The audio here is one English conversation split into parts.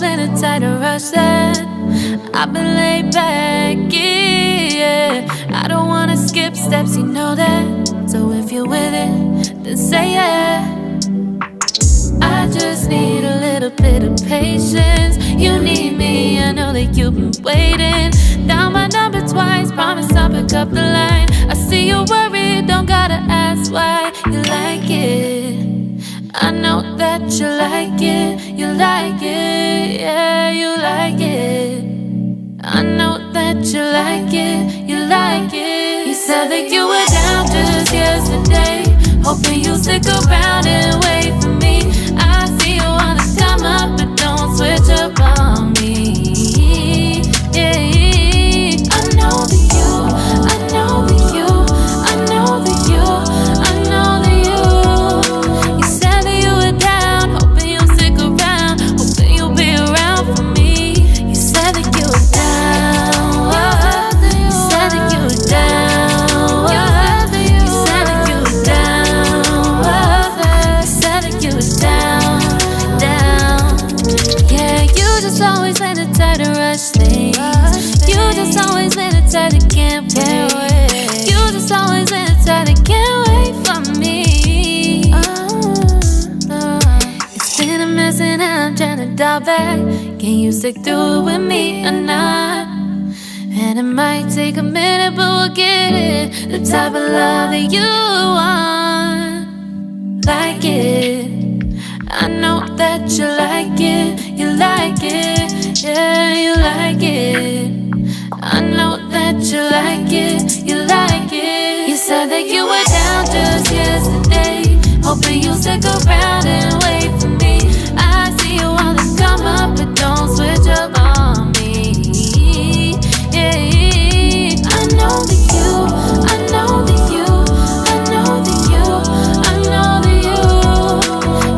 always been a tight rush that I've been laid back, yeah. I don't wanna skip steps, you know that. So if you're with it, then say yeah. I just need a little bit of patience. You need me, I know that you've been waiting. Down my number twice, promise I'll pick up the line. I see you worried, don't gotta ask why. You like it, I know that you like it. You like it, yeah, you like it. I know that you like it, you like it. You said that you were down just yesterday, hoping you'll stick around and wait for me. I see you wanna come up, but don't switch up on me. Yeah, I know that you, I know that you, I know that you, I know that you. You said that you were down, hoping you'll stick around, hoping you'll be around for me. You said that you were down, you said that you were down, you said that you were down, you said that you were down, down. Yeah, you just always been a tight to rush things. You just always been a tight that can't wait. You just always been a tight that can't wait for me. It's been a mess and I'm trying to dial back. Can you stick through it with me or not? And it might take a minute, but we'll get it. The type of love that you want, like it. I know that you like it, you like it, yeah, you like it. I know that you like it, you like it. You said that you were down just yesterday, hoping you'll stick around and wait for me. I see you wanna come up, but don't switch up on me. Yeah, I know that you, I know that you, I know that you, I know that you.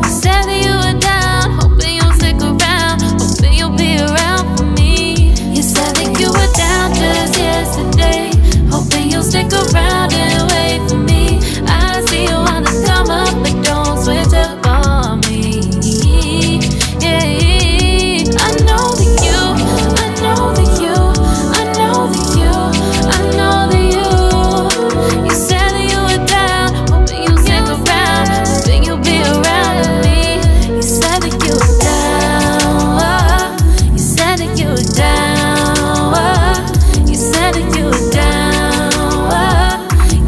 You said that you were down, hoping you'll stick around, hoping you'll be around for me. You said that you were down just yesterday, hoping you'll stick around and wait for me. I see you wanna come up, but don't switch up on me. Yeah, I know that you, I know that you, I know that you, I know that you. You said that you were down, hoping you'll stick around, hoping you'll be around with me. You said that you were down, you said that you were down, you said that you were down,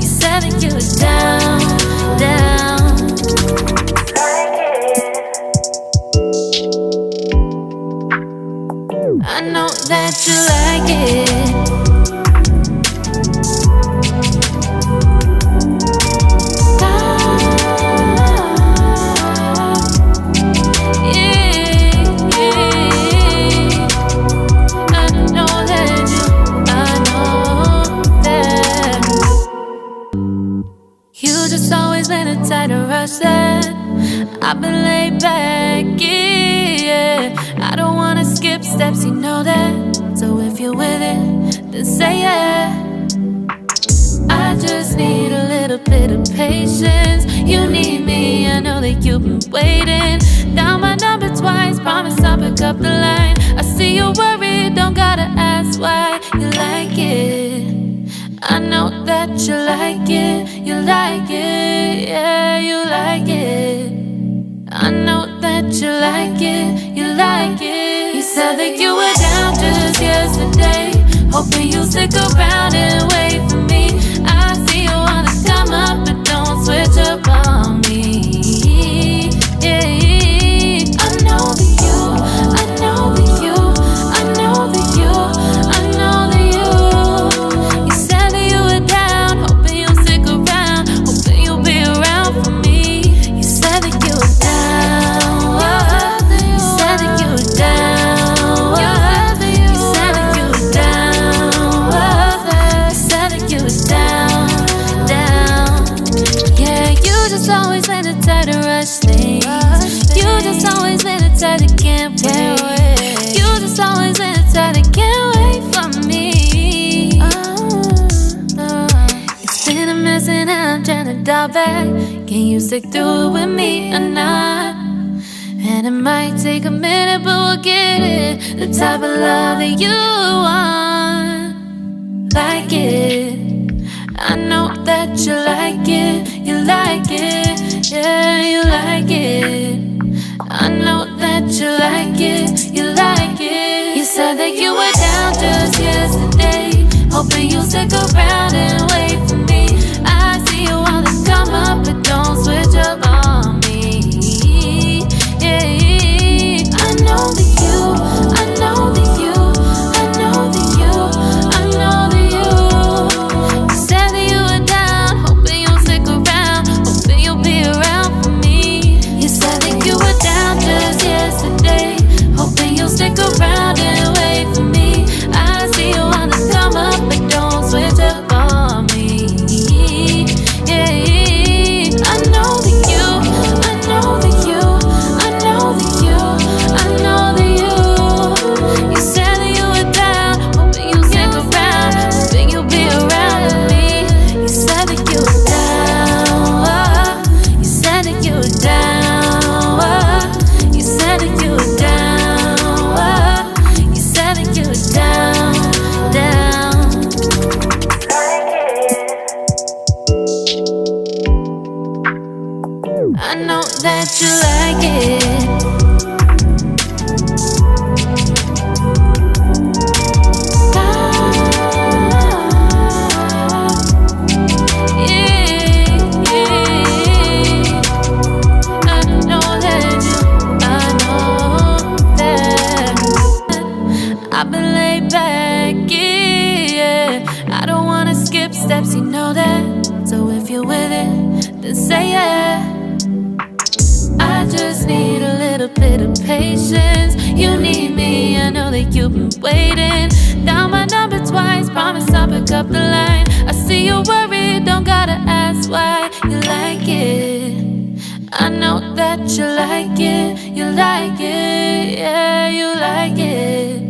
you said that you were down, down. I know that you like it. You just always been a tight rush that I've been laid back, yeah. I don't wanna skip steps, you know that. So if you're with it, then say yeah. I just need a little bit of patience. You need me, I know that you've been waiting. Down my number twice, promise I'll pick up the line. I see you worried, don't gotta ask why. You like it, I know that you like it, you like it, yeah, you like it. I know that you like it, you like it. You said that you were down just yesterday, hoping you'll stick around and wait for me. I see you wanna come up, but don't switch up on me. Yeah, I know that you, I know that you, I know that you, I know that you. You said that you were down, hoping you'll stick around, hoping you'll be around for me. You said that you were down, you said that you were down, you said that you were down, you said that you were down, down. Yeah, you just always been a tight to rush things. You just always been a tight that can't wait. You just always been a tight that can't wait for me. It's been a mess and I'm trying to dial back. Can you stick through it with me or not? And it might take a minute, but we'll get it. The type of love that you want, like it. I know that you like it, you like it, yeah, you like it. I know that you like it, you like it. You said that you were down just yesterday, hoping you'll stick around and wait for me. I see you wanna come up, but don't switch up on me. Yeah, I know that you, I know that you, I know that you, I know that you. You said that you were down, hoping you'll stick around, hoping you'll be around for me. You said that you were down just yesterday, hoping you'll stick around and wait for me. I see you wanna come up, but don't switch up on me. Yeah, I know that you, I know that you, I know that you, I know that you. You said that you were down, hoping you'll stick around, hoping you'll be around with me. You said that you were down, you said that you were down, you said that you were down, you said that you were down, down. I know that you like it. I've been laid back, yeah. I don't wanna skip steps, you know that. So if you're with it, then say yeah. I just need a little bit of patience. You need me, I know that you've been waiting. Down my number twice, promise I'll pick up the line. I see you worried, don't gotta ask why. You like it, I know that you like it. You like it, yeah, you like it.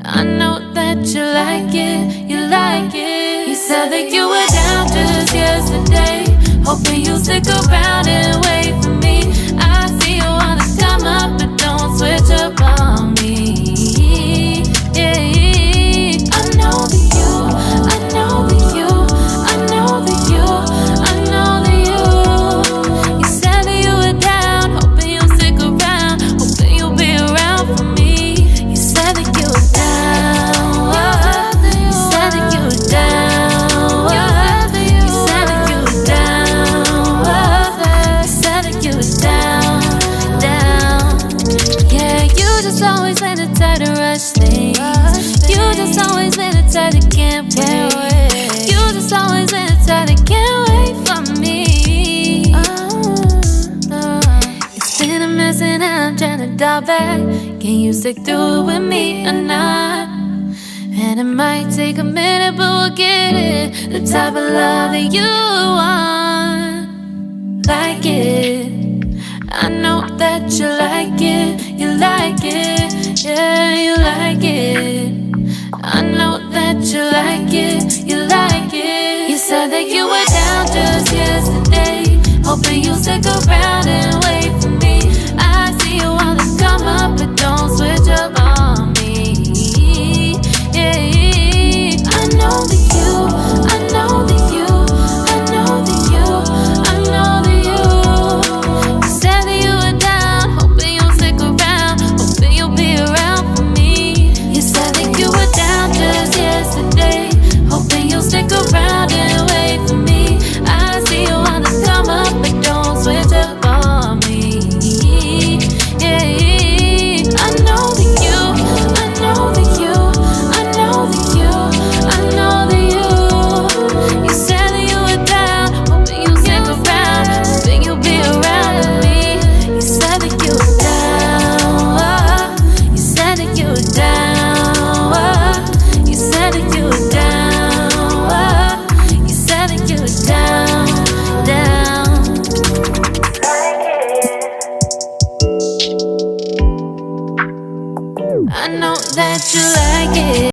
I know that you like it, you like it. You said that you were down just yesterday, hoping you'll stick around and wait for me. I see you wanna come up, but don't switch up on me. Yeah, I know that you, I know that you, I know that you, I know that you. You said that you were down, hoping you'll stick around, hoping you'll be around for me. You said that you were down, you said that you were down, you said that you were down, you said that you were down, down. Yeah, you just always been the type to rush things. You just always been the type that can't wait. You just always been the type that can't wait for me. It's been a mess and I'm trying to dial back. Can you stick through it with me or not? And it might take a minute, but we'll get it. The type of love that you want, like it. I know that you like it, you like it, yeah, you like it. I know that you like it, you like it. You said that you were down just yesterday, hoping you'll stick around and wait for me. I see you wanna come up, but don't switch up on me. Yeah, I know that you, I know that you, I know that you, I know that you. You said that you were down, hoping you'll stick around, hoping you'll be around for me. You said that you were down just yesterday, hoping you'll stick around and wait for me. I see you wanna come up, but don't switch up on me. Yeah, I know that you, I know that you, I know that you, I know that you. You said that you were down, hoping you'll stick around, hoping you'll be around with me. You said that you were down, you said that you were down, you said that you were down, you said that you were down, down. I know that you like it.